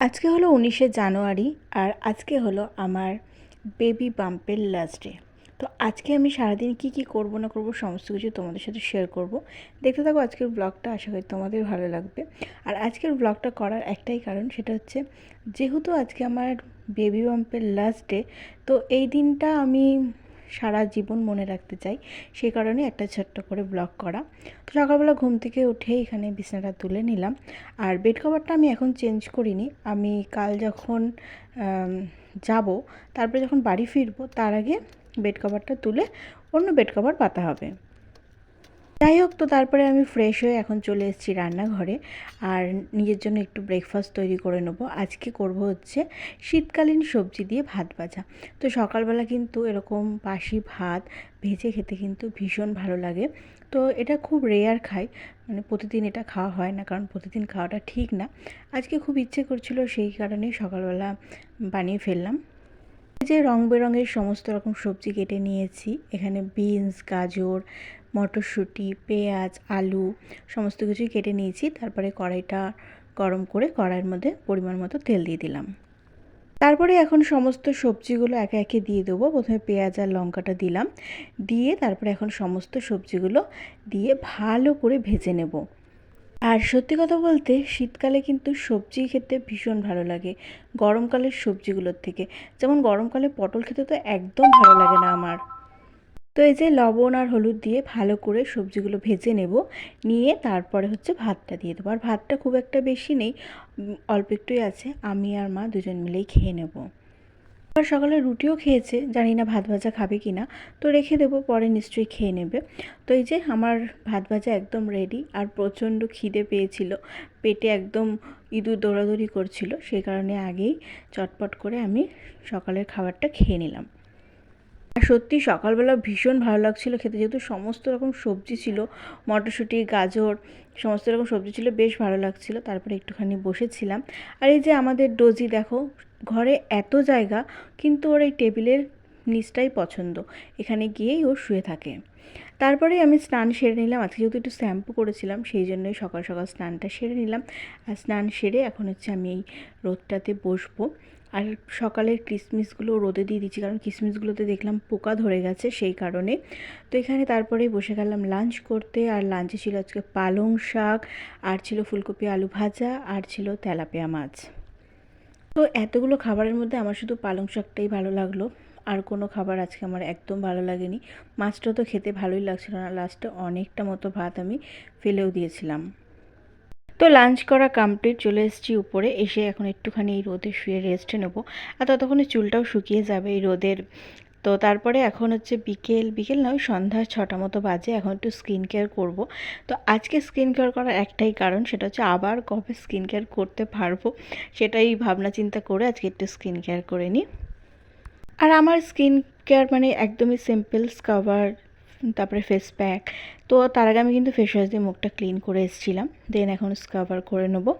আজকে হলো 19শে জানুয়ারি আর আজকে হলো আমার বেবি বাম্পের লাস্ট ডে। তো আজকে আমি সারাদিন কি করব না করব সমস্ত কিছু তোমাদের সাথে শেয়ার করব। দেখতে থাকো আজকের ব্লগটা, আশা করি তোমাদের ভালো লাগবে। আর আজকের ব্লগটা করার একটাই কারণ, সেটা হচ্ছে যেহেতু আজকে আমার বেবি বাম্পের লাস্ট ডে, তো এই দিনটা আমি সারা জীবন মনে রাখতে চাই, সেই কারণে একটা ছোট্ট করে ব্লগ করা। তো সকালবেলা ঘুম থেকে উঠে এখানে বিছানাটা তুলে নিলাম। আর বেড কভারটা আমি এখন চেঞ্জ করিনি, আমি কাল যখন যাব, তারপরে যখন বাড়ি ফিরবো তার আগে বেড কভারটা তুলে অন্য বেড কভার পাতা হবে। যাই হোক, তো তারপরে আমি ফ্রেশ হয়ে এখন চলে এসেছি রান্নাঘরে আর নিজের জন্য একটু ব্রেকফাস্ট তৈরি করে নেবো। আজকে করব হচ্ছে শীতকালীন সবজি দিয়ে ভাত ভাজা। তো সকালবেলা কিন্তু এরকম বাসি ভাত ভেজে খেতে কিন্তু ভীষণ ভালো লাগে। তো এটা খুব রেয়ার খাই, মানে প্রতিদিন এটা খাওয়া হয় না, কারণ প্রতিদিন খাওয়াটা ঠিক না। আজকে খুব ইচ্ছে করছিল, সেই কারণেই সকালবেলা বানিয়ে ফেললাম। যে রং বেরঙের সমস্ত রকম সবজি কেটে নিয়েছি, এখানে বিনস, গাজর, মটরশুঁটি, পেঁয়াজ, আলু সমস্ত কিছুই কেটে নিয়েছি। তারপরে কড়াইটা গরম করে কড়াইয়ের মধ্যে পরিমাণ মতো তেল দিয়ে দিলাম। তারপরে এখন সমস্ত সবজিগুলো একে একে দিয়ে দেবো। প্রথমে পেঁয়াজ আর লঙ্কাটা দিলাম, দিয়ে তারপরে এখন সমস্ত সবজিগুলো দিয়ে ভালো করে ভেজে নেব। আর সত্যি কথা বলতে শীতকালে কিন্তু সবজি খেতে ভীষণ ভালো লাগে গরমকালের সবজিগুলোর থেকে। যেমন গরমকালে পটল খেতে তো একদম ভালো লাগে না আমার। তো এই যে লবণ আর হলুদ দিয়ে ভালো করে সবজিগুলো ভেজে নেব, নিয়ে তারপরে হচ্ছে ভাতটা দিয়ে দেবো। আর ভাতটা খুব একটা বেশি নেই, অল্প একটুই আছে, আমি আর মা দুজন মিলেই খেয়ে নেব। আবার সকালে রুটিও খেয়েছে, জানি না ভাত ভাজা খাবে কি না, তো রেখে দেবো, পরে নিশ্চয়ই খেয়ে নেবে। তো এই যে আমার ভাত ভাজা একদম রেডি। আর প্রচণ্ড খিদে পেয়েছিল, পেটে একদম ইঁদুর দৌড়াদৌড়ি করছিল, সেই কারণে আগেই চটপট করে আমি সকালের খাবারটা খেয়ে নিলাম। আর সত্যি সকালবেলা ভীষণ ভালো লাগছিল খেতে, যেহেতু সমস্ত রকম সবজি ছিল, মটরশুঁটি, গাজর, সমস্ত রকম সবজি ছিল, বেশ ভালো লাগছিল। তারপরে একটুখানি বসেছিলাম। আর এই যে আমাদের ডোজি দেখো, ঘরে এত জায়গা কিন্তু ওর এই টেবিলের নিচটাই পছন্দ, এখানে গিয়েই ও শুয়ে থাকে। তারপরে আমি স্নান সেরে নিলাম, আজকে যেহেতু একটু শ্যাম্পু করেছিলাম সেই জন্যই সকাল সকাল স্নানটা সেরে নিলাম। আর স্নান সেরে এখন হচ্ছে আমি এই রোদটাতে বসবো। আর সকালের কিশমিশগুলো রোদে দিয়ে দিচ্ছি, কারণ কিশমিশগুলোতে দেখলাম পোকা ধরে গেছে, সেই কারণে। তো এখানে তারপরে বসে গেলাম লাঞ্চ করতে। আর লাঞ্চে ছিল আজকে পালং শাক, আর ছিল ফুলকপি আলু ভাজা, আর ছিল তেলাপিয়া মাছ। তো এতগুলো খাবারের মধ্যে আমার শুধু পালং শাকটাই ভালো লাগলো, আর কোনো খাবার আজকে আমার একদম ভালো লাগেনি। মাছটা তো খেতে ভালোই লাগছিল না, লাস্টে অনেকটা মতো ভাত আমি ফেলেও দিয়েছিলাম। তো লাঞ্চ করা কমপ্লিট, চলে এসেছি উপরে। এসে এখন একটুখানি এই রোদে শুয়ে রেস্ট নেব, আর ততক্ষণে চুলটাও শুকিয়ে যাবে এই রোদের। তো তারপরে এখন হচ্ছে বিকেল বিকেল নয়, সন্ধ্যা 6টা মতো বাজে, এখন একটু স্কিন কেয়ার করবো। তো আজকে স্কিন কেয়ার করার একটাই কারণ, সেটা হচ্ছে আবার কবে স্কিন কেয়ার করতে পারবো, সেটাই ভাবনা চিন্তা করে আজকে একটু স্কিন কেয়ার করে নিই। আর আমার স্কিন কেয়ার মানে একদমই সিম্পল, স্কাবার, তারপরে ফেস প্যাক। তো তার আগে আমি কিন্তু ফেস ওয়াশ দিয়ে মুখটা ক্লিন করে এসেছিলাম, দেন এখন স্কাবার করে নেবো,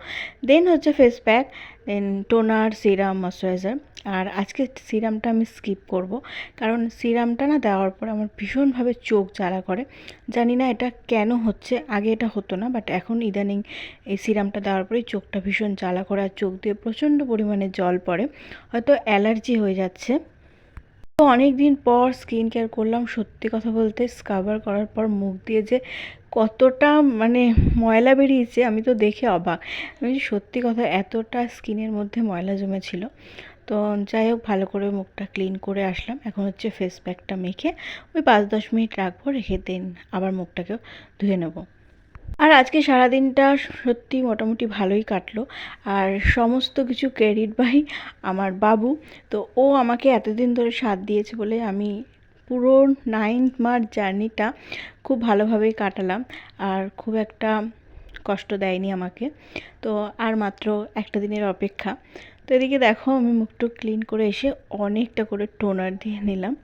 দেন হচ্ছে ফেস প্যাক, দেন টোনার, সিরাম, ময়শ্চারাইজার। আর আজকে সিরামটা আমি স্কিপ করব, কারণ সিরামটা না দেওয়ার পর আমার ভীষণভাবে চোখ জ্বালা করে। জানি না এটা কেন হচ্ছে, আগে এটা হতো না, বাট এখন ইদানিং এই সিরামটা দেওয়ার পরেই চোখটা ভীষণ জ্বালা করে, আর চোখ দিয়ে প্রচণ্ড পরিমাণে জল পড়ে, হয়তো অ্যালার্জি হয়ে যাচ্ছে। তো অনেক দিন পর স্কিন কেয়ার করলাম, সত্যি কথা বলতে স্কাবার করার পর মুখ দিয়ে যে কতটা মানে ময়লা বেরিয়েছে, আমি তো দেখে অবাক। আমি সত্যি কথা, এতটা স্কিনের মধ্যে ময়লা জমেছিল। তো যাই হোক, ভালো করে মুখটা ক্লিন করে আসলাম। এখন হচ্ছে ফেস প্যাকটা মেখে ওই 5-10 মিনিট রাখবো, রেখে দিন আবার মুখটাকেও ধুয়ে নেবো। আর আজকে সারাদিনটা সত্যি মোটামুটি ভালোই কাটলো। আর সমস্ত কিছু ক্রেডিট বাই আমার বাবু। তো ও আমাকে এতদিন ধরে সাথ দিয়েছে বলে আমি পুরো 9 মাস জার্নিটা খুব ভালোভাবেই কাটালাম, আর খুব একটা কষ্ট দেয়নি আমাকে। তো আর মাত্র একটা দিনের অপেক্ষা। তো এদিকে দেখো, আমি মুখটা ক্লিন করে এসে অনেকটা করে টোনার দিয়ে নিলাম।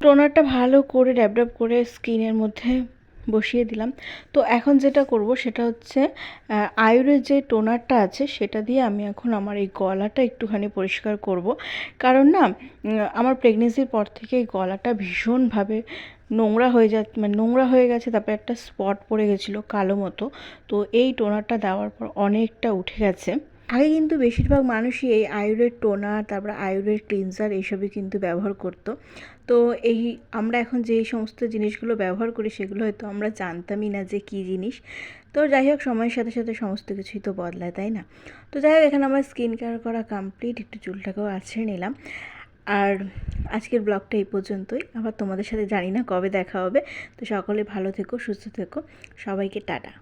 টোনারটা ভালো করে ড্যাব ড্যাব করে স্কিনের মধ্যে বসিয়ে দিলাম। তো এখন যেটা করব সেটা হচ্ছে আয়ুরের যে টোনারটা আছে সেটা দিয়ে আমি এখন আমার এই গলাটা একটুখানি পরিষ্কার করব। কারণ না, আমার প্রেগনেন্সির পর থেকে এই গলাটা ভীষণভাবে নোংরা হয়ে মানে নোংরা হয়ে গেছে, তারপরে একটা স্পট পড়ে গেছিলো কালো মতো। তো এই টোনারটা দেওয়ার পর অনেকটা উঠে গেছে। আগে কিন্তু বেশিরভাগ মানুষই এই আয়ুর্বেদ টোনার, তারপর আয়ুর্বেদ ক্লিনজার এইসবই কিন্তু ব্যবহার করতো। তো এই আমরা এখন যে সমস্ত জিনিসগুলো ব্যবহার করি সেগুলো হয়তো আমরা জানতামই না যে কী জিনিস। তো যাই হোক, সময়ের সাথে সাথে সমস্ত কিছুই তো বদলায়, তাই না? তো যাই হোক, এখানে আমার স্কিন কেয়ার করা কমপ্লিট, একটু চুলটাকেও আঁচড়ে নিলাম। আর আজকের ব্লগটা এই পর্যন্তই। আবার তোমাদের সাথে জানি না কবে দেখা হবে। তো সকলে ভালো থেকো, সুস্থ থেকো, সবাইকে টাটা।